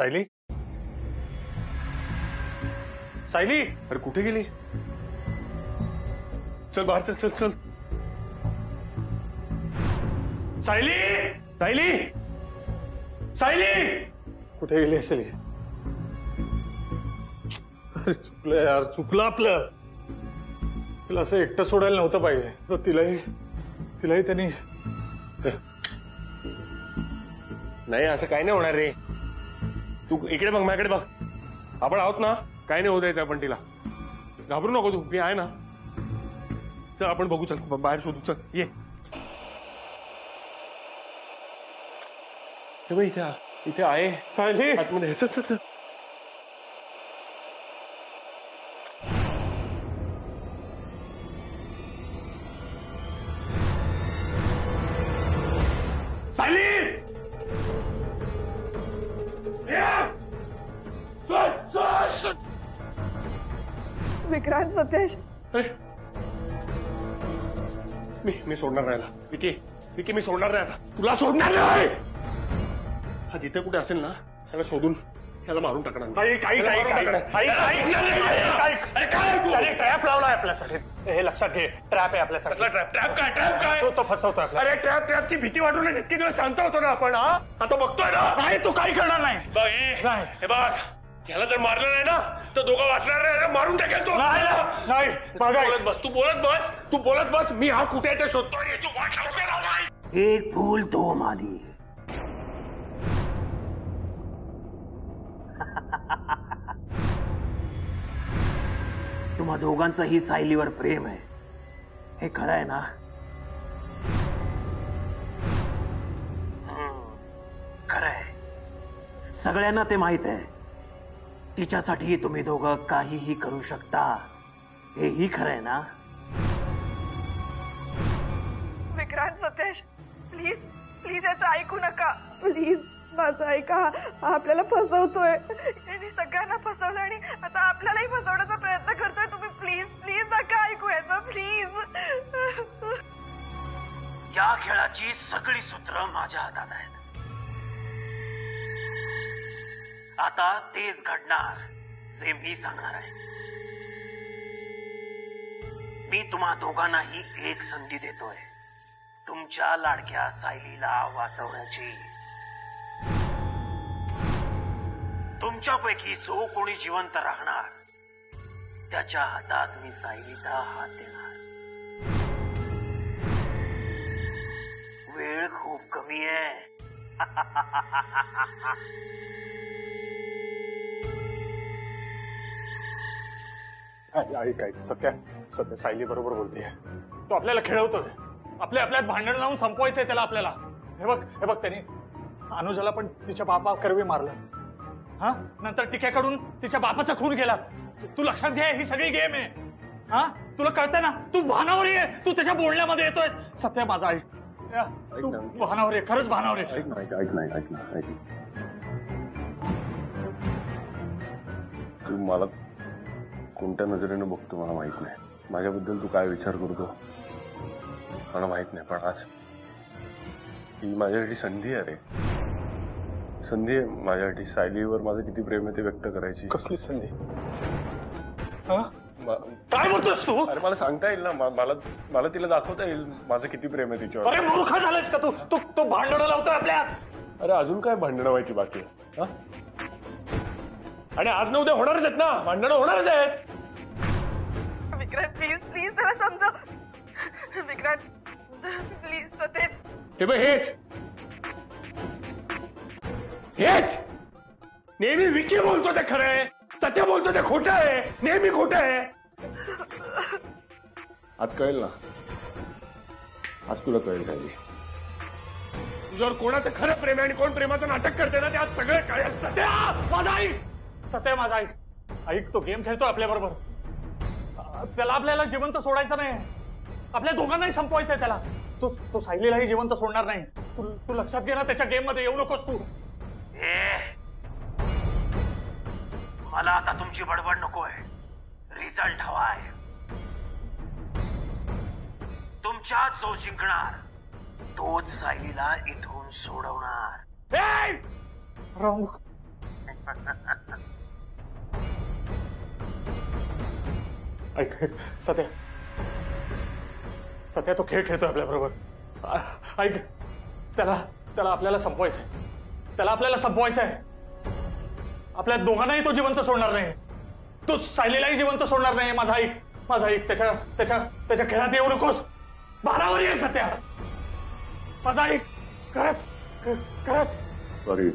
सायली, सायली, अरे कुठे गेली? चल बाहेर, चल चल चल. सायली, सायली, सायली, कुठे गेली असेल? अरे चुकलं यार, चुकलं आपलं. तिला असं एकटं सोडायला नव्हतं पाहिजे. तर तिलाही त्यांनी. नाही असं काही नाही होणार रे. तू इकडे बघ, माझ्याकडे बघ. आपण आहोत ना, काही नाही होत आहे आपण. तिला घाबरू नको तू, मी आहे ना. चल आपण बघू, चल बाहेर शोधू, चल ये. इथे आहे सायली आतमध्ये. चल चल चल. विक्रांत, सतेश, मी सोडणार नाही. विकी, विकी, मी सोडणार नाही आता. तुला सोडणार नाही. हा जिथे कुठे असेल ना, त्याला शोधून त्याला मारून टाकणार. ट्रॅप लावलाय आपल्यासाठी. हे लक्षात घे, ट्रॅप आहे आपल्यासाठी. ट्रॅप काय? ट्रॅप काय? तो फसवतोय. अरे ट्रॅपची भीती वाटूनच इतके दिवस शांत होतो ना आपण. हा आता बघतोय ना. नाही, तू काही करणार नाही. हे बघ, ह्याला जर मारलं नाही ना तर दोघं वाचणार नाही. मारून टाकेल तो. नाही, बोलत बस, तू बोलत बस, तू बोलत बस. मी हा कुठे ते शोधतोय. याची वाट लावते ना. एक फूल दो माली. तुम्हा दोघांचंही सायलीवर प्रेम आहे, हे खरं आहे ना? खरं आहे, सगळ्यांना ते माहित आहे. तिच्यासाठी तुम्ही दोघं काहीही करू शकता, हेही खरं आहे ना? विक्रांत, सतेश, प्लीज प्लीज याचं ऐकू नका. प्लीज माझं ऐका. आपल्याला फसवतोय. यांनी सगळ्यांना फसवलं आणि आता आपल्यालाही फसवण्याचा प्रयत्न करतोय. तुम्ही प्लीज प्लीज नका ऐकू याचं, प्लीज. या खेळाची सगळी सूत्र माझ्या हातात आहेत. आता तेच घडणार जे मी सांगणार आहे. मी तुम्हा दोघांनाही एक संधी देतोय तुमच्या लाडक्या सायलीला वाचवण्याची. तुमच्यापैकी जो कोणी जिवंत राहणार त्याच्या हातात मी सायलीचा हात देणार. वेळ खूप कमी आहे. ऐक, सत्या सायली बरोबर बोलतेय. तो आपल्याला खेळवतोय. आपल्यात भांडण लावून संपवायचंय त्याला आपल्याला. हे बघ त्यांनी अनुजाला पण तिच्या बापा करवी मारलं. हा, नंतर टिक्याकडून तिच्या बापाचा खून केला. तू लक्षात घे, ही सगळी गेम आहे. हा, तुला कळतंय ना? तू भानावर ये. तू त्याच्या बोलण्यामध्ये येतोय. सत्या माझा ऐक, तू भानावर ये, खरंच भानावर ये. ऐक. तू मला कोणत्या नजरेनं बघतो मला माहित नाही. माझ्याबद्दल तू काय विचार करतो मला माहित नाही. पण आज ही माझ्यासाठी संधी आहे रे. संधी आहे माझ्यासाठी. सायलीवर माझं किती प्रेम आहे ते व्यक्त करायची. कसली संधी? काय बोलतोस तू? अरे मला सांगता येईल ना. मला तिला दाखवता येईल माझं किती प्रेम आहे तिच्यावर. अरे मूर्ख झालायस का तू? तो भांडणं लावतोय आपल्यात. अरे अजून काय भांडणं व्हायची बाकी आहे? आणि आज न उद्या होणारच आहेत ना, भांडणं होणारच आहेत. विक्रांत, प्लीज प्लीज त्याला समजव. विक्रांत प्लीज. सतेज, हे बघ, हेच नेहमी विकी बोलतो ते खरं आहे, सत्य बोलतो ते खोटं आहे. नेहमी खोटं आहे. आज कळेल ना. आज तुला कळेल सायली. तुझ्यावर कोणाचं खरं प्रेम आहे आणि कोण प्रेमाचं नाटक करते ना, ते आज सगळं कळेल. सत्या माझा ऐक. सत्य माझा ऐक. तो गेम खेळतो आपल्या बरोबर. त्याला आपल्याला जिवंत सोडायचं नाही. आपल्या दोघांनाही संपवायचंय त्याला. तो सायलीलाही जिवंत सोडणार नाही. तू लक्षात घे ना, त्याच्या गेम मध्ये येऊ नकोस तू. मला आता तुमची बडबड नकोय. रिझल्ट हवाय. तुमच्यात जो जिंकणार तोच सायलीला इथून सोडवणार. रॉंग. ऐक सत्या सत्या तो खेळ खेळतोय आपल्या बरोबर. ऐक त्याला त्याला आपल्याला संपवायचंय. त्याला आपल्याला संपवायचंय. आपल्या दोघांनाही तो जिवंत सोडणार नाही. तो सायलीलाही जिवंत सोडणार नाही. माझा ऐक त्याच्या त्याच्या त्याच्या खेळात येऊ नकोस. भारावर ये सत्या. माझा ऐक. खरंच सॉरी.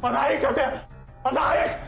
माझा ऐक सत्या. माझा ऐक.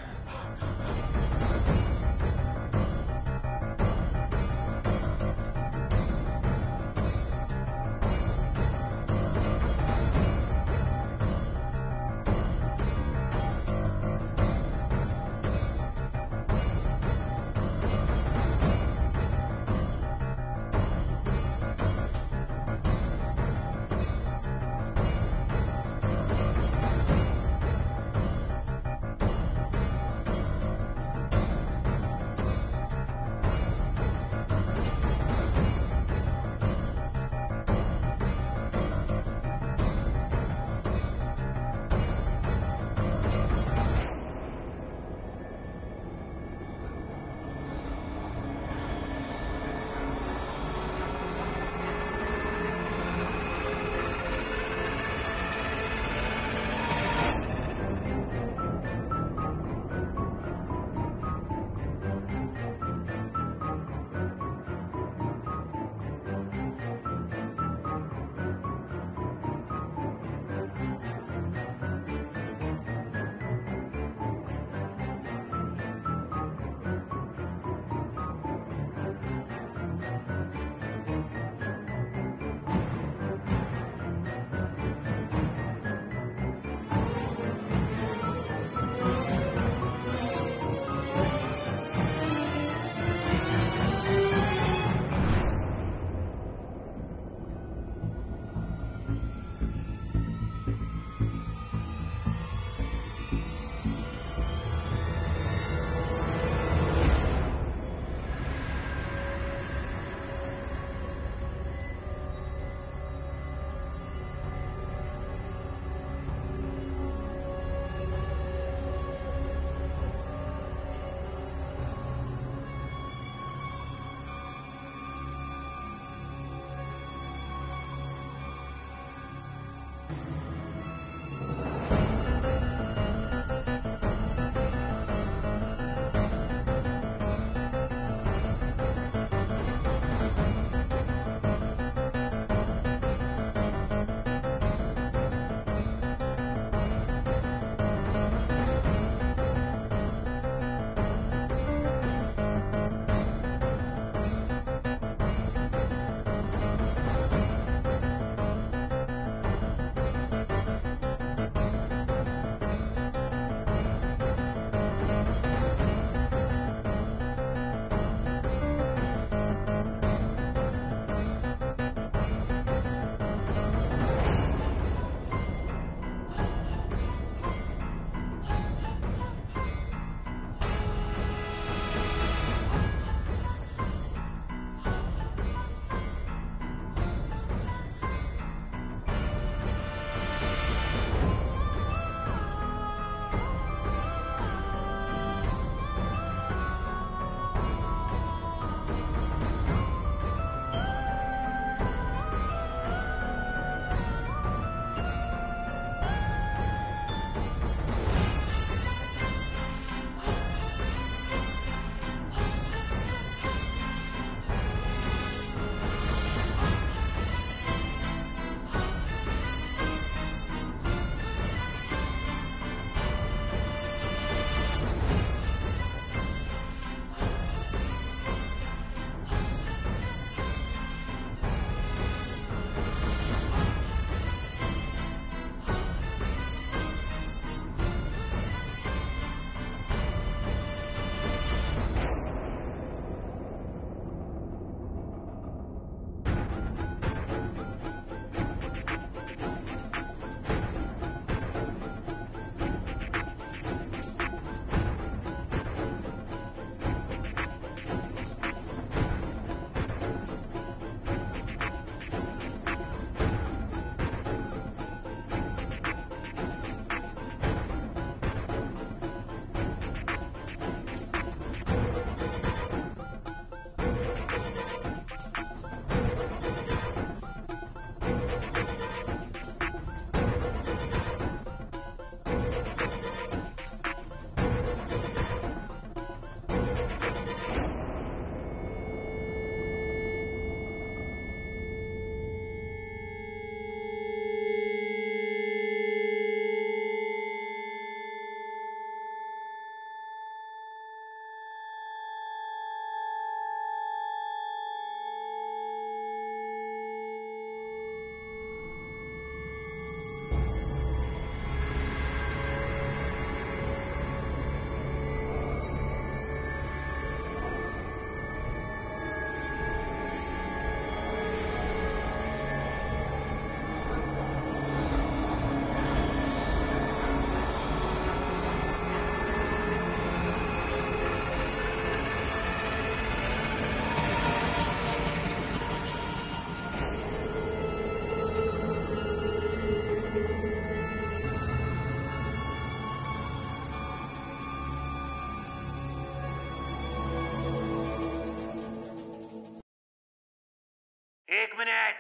एक मिनिट.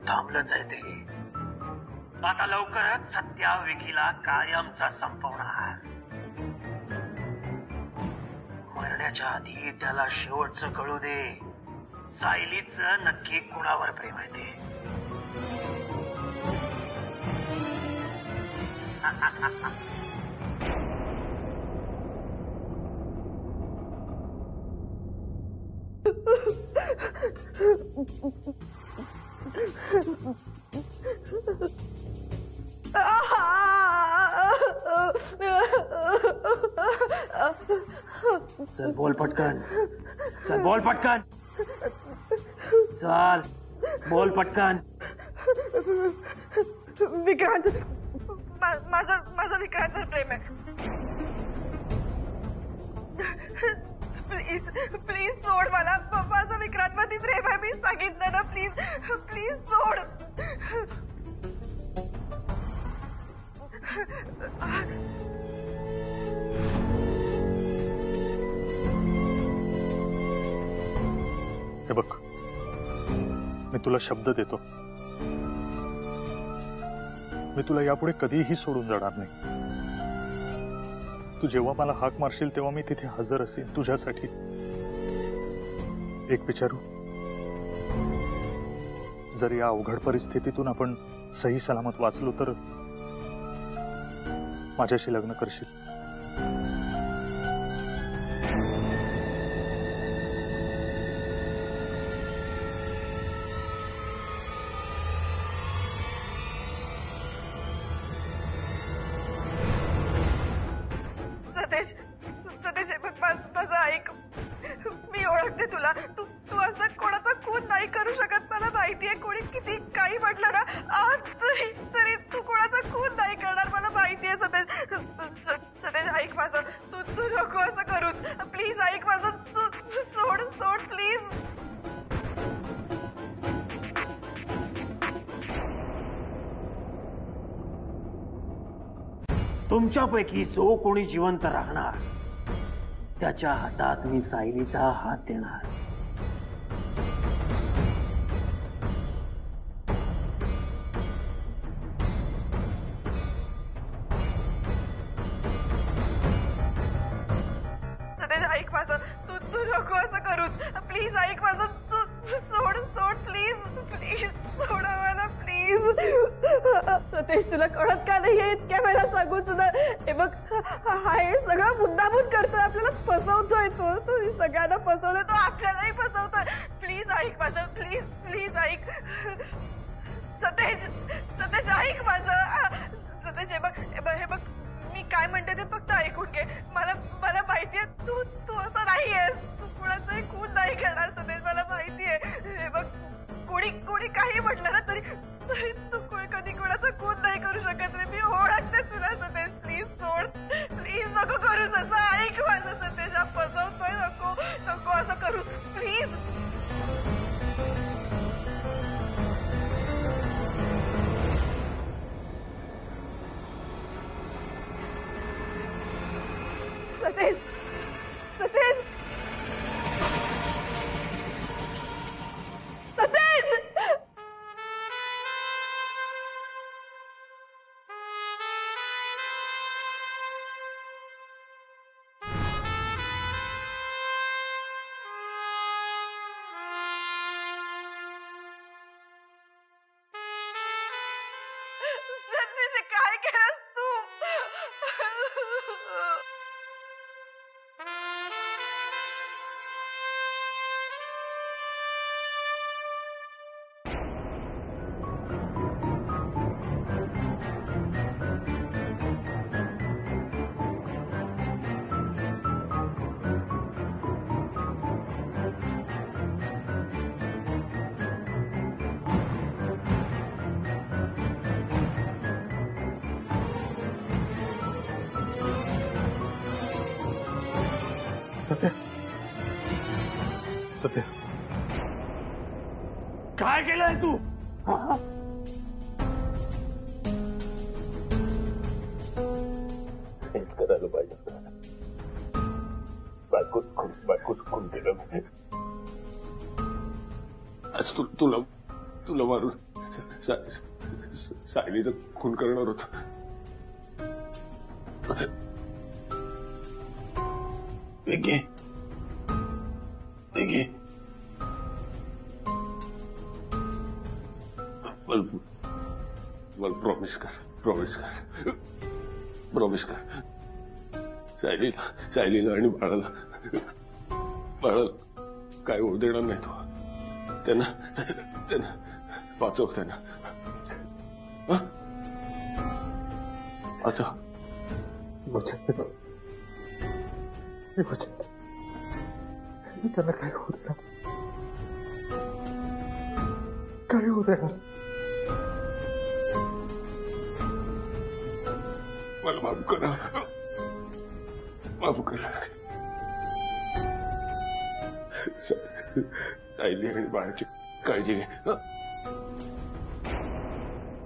थांबलंच आहे ते. आता लवकरच सत्या विकीला कायमचा संपवणार. मरण्याच्या आधी त्याला शेवटचं कळू दे, सायलीचं नक्की कुणावर प्रेम आहे ते. चल बोल पटकन, चल बोल पटकन, चल बोल पटकन. विक्रांत, माझं विक्रांतवर प्रेम आहे. प्लीज प्लीज सोड मला. माझं विक्रांतवरती प्रेम आहे. मी सांगितलं ना. प्लीज प्लीज सोड. हे बघ, मी तुला शब्द देतो, मी तुला यापुढे कधीही सोडून जाणार नाही. तू जेव्हा मला हाक मारशील तेव्हा मी तिथे हजर असेल तुझ्यासाठी. एक विचारू, जर या अवघड परिस्थितीतून आपण सही सलामत वाचलो तर माझ्याशी लग्न करशील? सतेज, हे बघ, माझं ऐक. मी ओळखते तुला. तू असं कोणाचा खून नाही करू शकत. मला माहितीये. कोणी किती काही म्हटलं ना, आज तरी तू कोणाचा खून नाही करणार. मला माहितीये सतेज, ऐक माझं. तू नको असं करूच. प्लीज ऐक माझं. तू सोड प्लीज. तुमच्यापैकी जो कोणी जिवंत राहणार त्याच्या हातात मी सायलीचा हात देणार. सतेज, ऐक माझं. तू नको असं करूच. प्लीज ऐक माझं. तू सोड प्लीज. प्लीज सोडा मला प्लीज. सतेज, तुला कळत का नाहीये? इतक्या वेळा सांगून सुद्धा. हे बघ, हा हे सगळं मुद्दामून करतोय. आपल्याला फसवतोय तो सगळ्यांना फसवतोय. तो आपल्यालाही फसवतोय. प्लीज ऐक माझं. प्लीज ऐक. सतेज ऐक माझं. सतेज, हे बघ मी काय म्हणते ते फक्त ऐकून घे. मला माहितीये तू असं नाहीयेस. तू कुणाचाही खून नाही करणार सतेज. मला माहितीये. हे बघ, कोणी काही म्हटलं ना तरी तू कधी कोणाचा खून नाही करू शकत रे. मी ओळखते तुला सतेज. प्लीज सोड. प्लीज नको करूस असं. ऐक माझं सतेज. हा फसवतोय. नको असं करूस प्लीज. सतेज. काय केलंस तू? सत्या, काय केलंय तू? करायला पाहिजे होतं. बायकोच खून केलं मी. आज तुला मारून सायलीचा खून करणार होता. घे मला प्रॉमिस कर सायलीला आणि बाळाला काय होऊ देणार नाही तो. त्यांना वाचव. त्यांना वाचव. त्यांना काय होऊ देणार, काय होऊ देणार. मला माफ करा. सायली आणि बाळाची काळजी घे.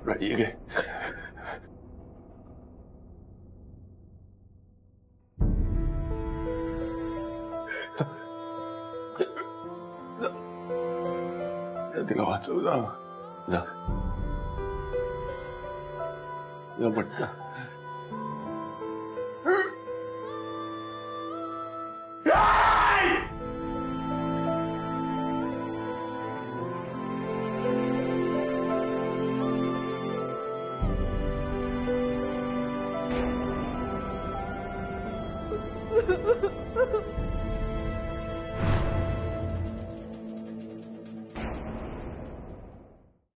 काळजी घे. तिला वाचव. जा पटकन. Ha ha ha.